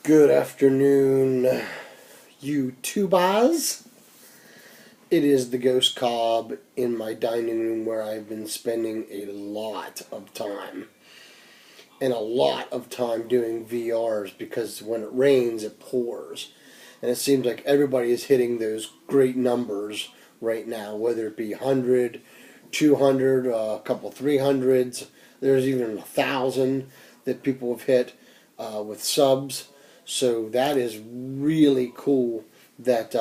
Good afternoon, YouTubers. It is the Ghost Cobb in my dining room where I've been spending a lot of time. And a lot of time doing VRs because when it rains, it pours. And it seems like everybody is hitting those great numbers right now, whether it be 100, 200, a couple 300s. There's even 1,000 that people have hit with subs. So that is really cool that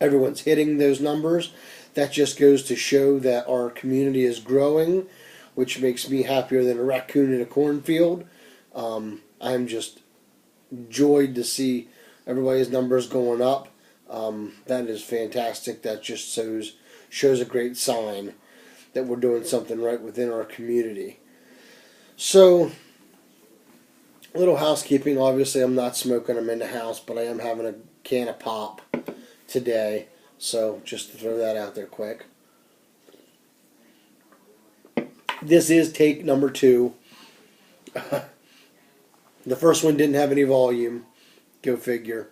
everyone's hitting those numbers. That just goes to show that our community is growing, which makes me happier than a raccoon in a cornfield. I'm just joyed to see everybody's numbers going up. That is fantastic. That just shows a great sign that we're doing something right within our community. So, a little housekeeping. Obviously, I'm not smoking. I'm in the house, but I am having a can of pop today. So, just to throw that out there quick. This is take number 2. The first one didn't have any volume. Go figure.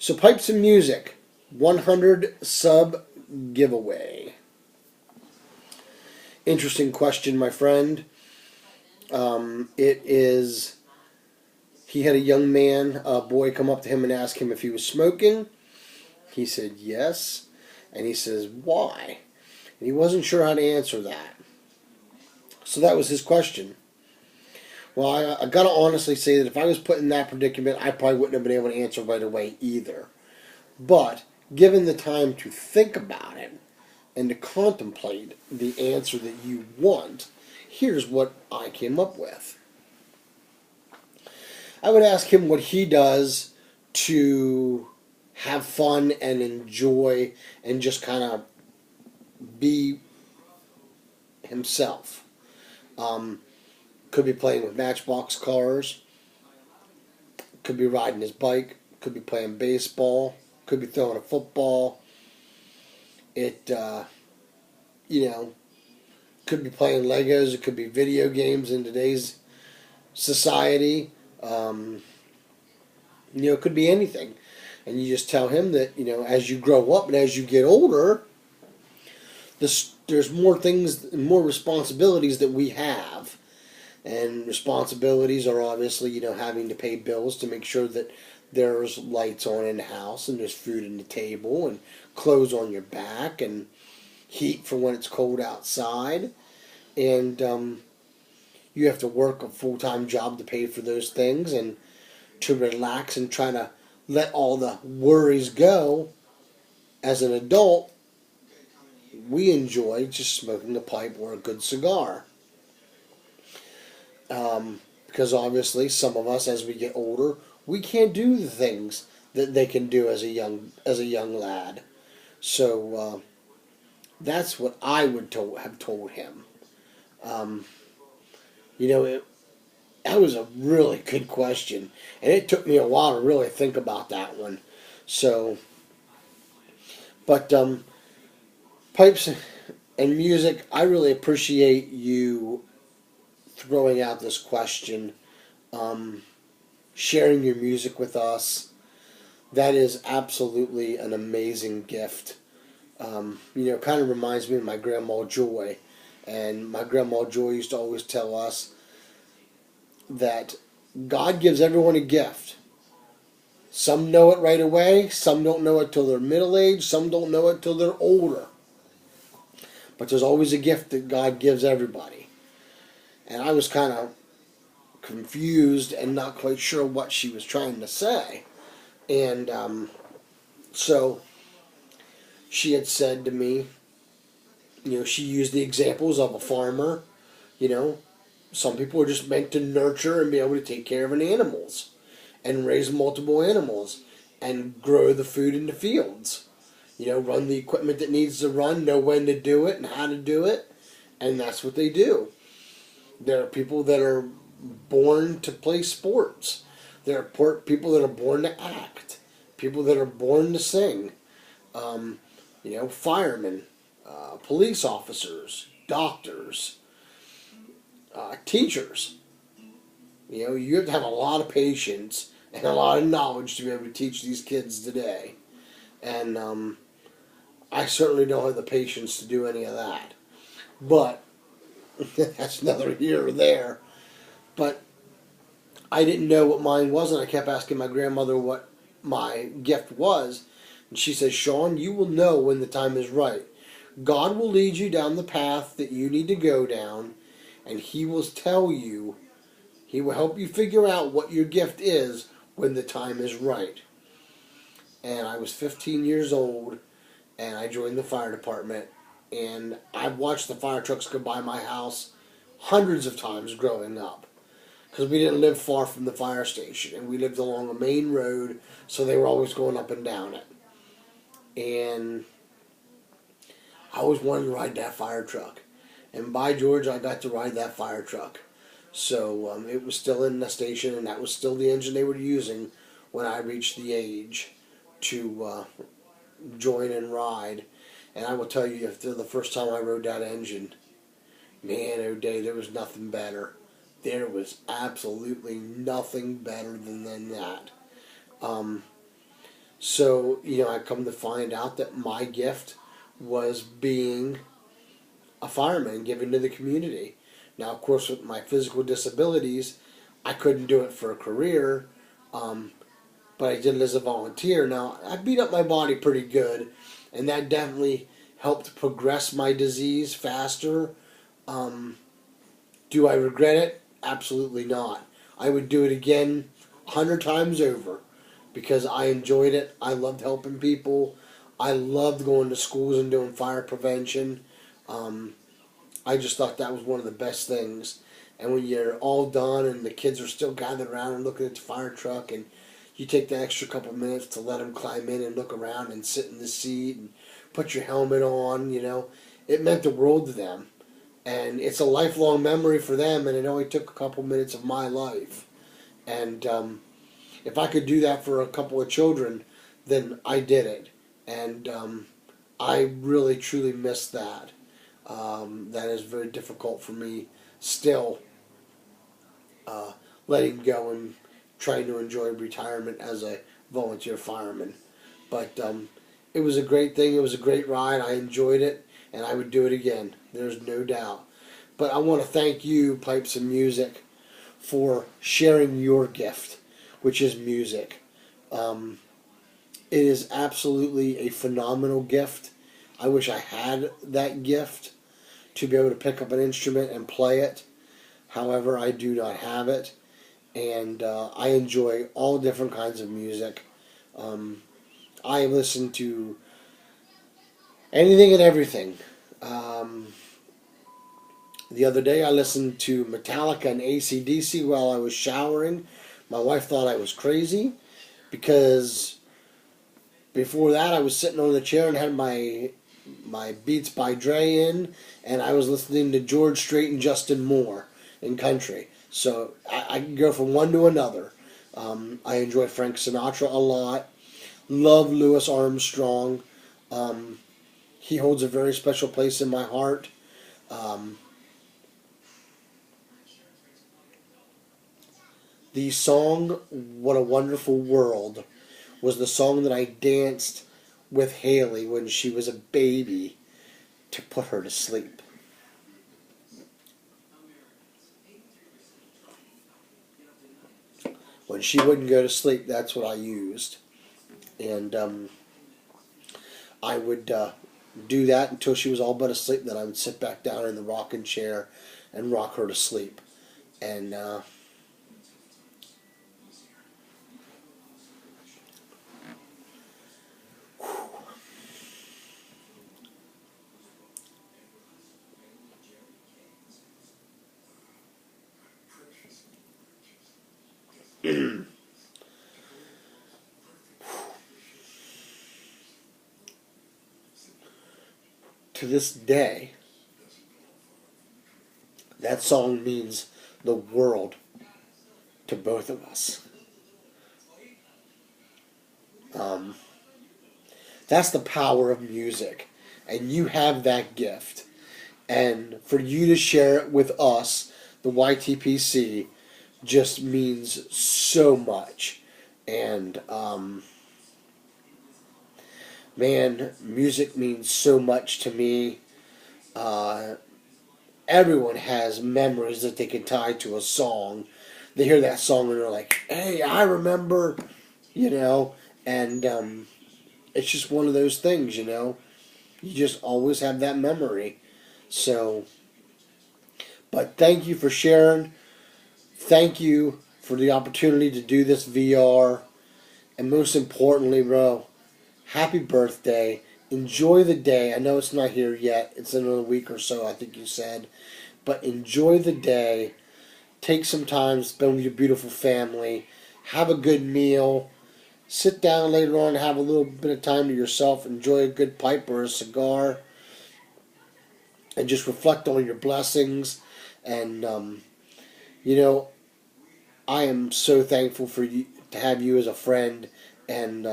So, pipes and music. 100 sub giveaway. Interesting question, my friend. It is, he had a young man, a boy, come up to him and ask him if he was smoking. He said yes. And he says, why? And he wasn't sure how to answer that. So that was his question. Well, I got to honestly say that if I was put in that predicament, I probably wouldn't have been able to answer right away either. But, given the time to think about it, and to contemplate the answer that you want, here's what I came up with. I would ask him what he does to have fun and enjoy and just kind of be himself. Could be playing with Matchbox cars, could be riding his bike, could be playing baseball, could be throwing a football. It, could be playing Legos. It could be video games in today's society. It could be anything. And you just tell him that, as you grow up and as you get older, there's more things and more responsibilities that we have. And responsibilities are obviously, having to pay bills to make sure that there's lights on in the house and there's food on the table and clothes on your back and heat for when it's cold outside. And you have to work a full-time job to pay for those things and to relax and try to let all the worries go. As an adult, we enjoy just smoking a pipe or a good cigar. Because obviously some of us, as we get older, we can't do the things that they can do as a young lad. So that's what I would have told him. That was a really good question, and it took me a while to really think about that one. So, but pipes and music, I really appreciate you throwing out this question, sharing your music with us. That is absolutely an amazing gift. Kind of reminds me of my Grandma Joy. And my Grandma Joy used to always tell us that God gives everyone a gift. Some know it right away. Some don't know it till they're middle-aged. Some don't know it till they're older. But there's always a gift that God gives everybody. And I was kind of confused and not quite sure what she was trying to say. And so she had said to me, she used the examples of a farmer. Some people are just meant to nurture and be able to take care of animals and raise multiple animals and grow the food in the fields. Run the equipment that needs to run, know when to do it and how to do it, and that's what they do. There are people that are born to play sports. There are people that are born to act. People that are born to sing. Firemen. Police officers, doctors, teachers. You know, you have to have a lot of patience and a lot of knowledge to be able to teach these kids today. And I certainly don't have the patience to do any of that. But that's neither here or there. But I didn't know what mine was, and I kept asking my grandmother what my gift was. And she says, Sean, you will know when the time is right. God will lead you down the path that you need to go down, and He will tell you, He will help you figure out what your gift is when the time is right. And I was 15 years old, and I joined the fire department, and I've watched the fire trucks go by my house hundreds of times growing up, because we didn't live far from the fire station, and we lived along a main road, so they were always going up and down it. And I always wanted to ride that fire truck, and by George, I got to ride that fire truck. So it was still in the station, and that was still the engine they were using when I reached the age to join and ride. And I will tell you, after the first time I rode that engine, man, oh day, there was nothing better. There was absolutely nothing better than that. So, you know, I come to find out that my gift was being a fireman, giving to the community. Now, of course, with my physical disabilities, I couldn't do it for a career, but I did it as a volunteer. Now, I beat up my body pretty good, and that definitely helped progress my disease faster. Do I regret it? Absolutely not. I would do it again 100 times over because I enjoyed it. I loved helping people. I loved going to schools and doing fire prevention. I just thought that was one of the best things. And when you're all done and the kids are still gathered around and looking at the fire truck, and you take the extra couple minutes to let them climb in and look around and sit in the seat and put your helmet on, you know, it meant the world to them. And it's a lifelong memory for them, and it only took a couple minutes of my life. And if I could do that for a couple of children, then I did it. And I really, truly miss that. That is very difficult for me still, letting go and trying to enjoy retirement as a volunteer fireman. But it was a great thing. It was a great ride. I enjoyed it, and I would do it again. There's no doubt. But I want to thank you, Pipes and Music, for sharing your gift, which is music. It is absolutely a phenomenal gift. I wish I had that gift to be able to pick up an instrument and play it. However, I do not have it. And I enjoy all different kinds of music. I listen to anything and everything. The other day I listened to Metallica and AC/DC while I was showering. My wife thought I was crazy because before that I was sitting on the chair and had my Beats by Dre in, and I was listening to George Strait and Justin Moore in country. So I can go from one to another. I enjoy Frank Sinatra a lot. Love Louis Armstrong. He holds a very special place in my heart. The song What a Wonderful World was the song that I danced with Haley when she was a baby to put her to sleep. When she wouldn't go to sleep, that's what I used. And I would do that until she was all but asleep. Then I would sit back down in the rocking chair and rock her to sleep. And to this day, that song means the world to both of us. That's the power of music, and you have that gift. And for you to share it with us, the YTPC, just means so much. And man, music means so much to me. Uh, Everyone has memories that they can tie to a song. They hear that song and they're like, "Hey, I remember," you know. And it's just one of those things, you know. You just always have that memory. So, but thank you for sharing. Thank you for the opportunity to do this VR. And most importantly, bro, happy birthday. Enjoy the day. I know it's not here yet. It's in another week or so, I think you said. But enjoy the day. Take some time, spend with your beautiful family. Have a good meal. Sit down later on and have a little bit of time to yourself. Enjoy a good pipe or a cigar. And just reflect on your blessings. And, you know, I am so thankful for you to have you as a friend. And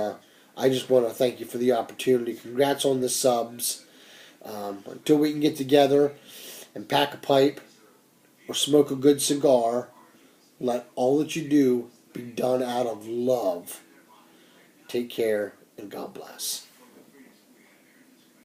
I just want to thank you for the opportunity. Congrats on the subs. Until we can get together and pack a pipe or smoke a good cigar, let all that you do be done out of love. Take care and God bless.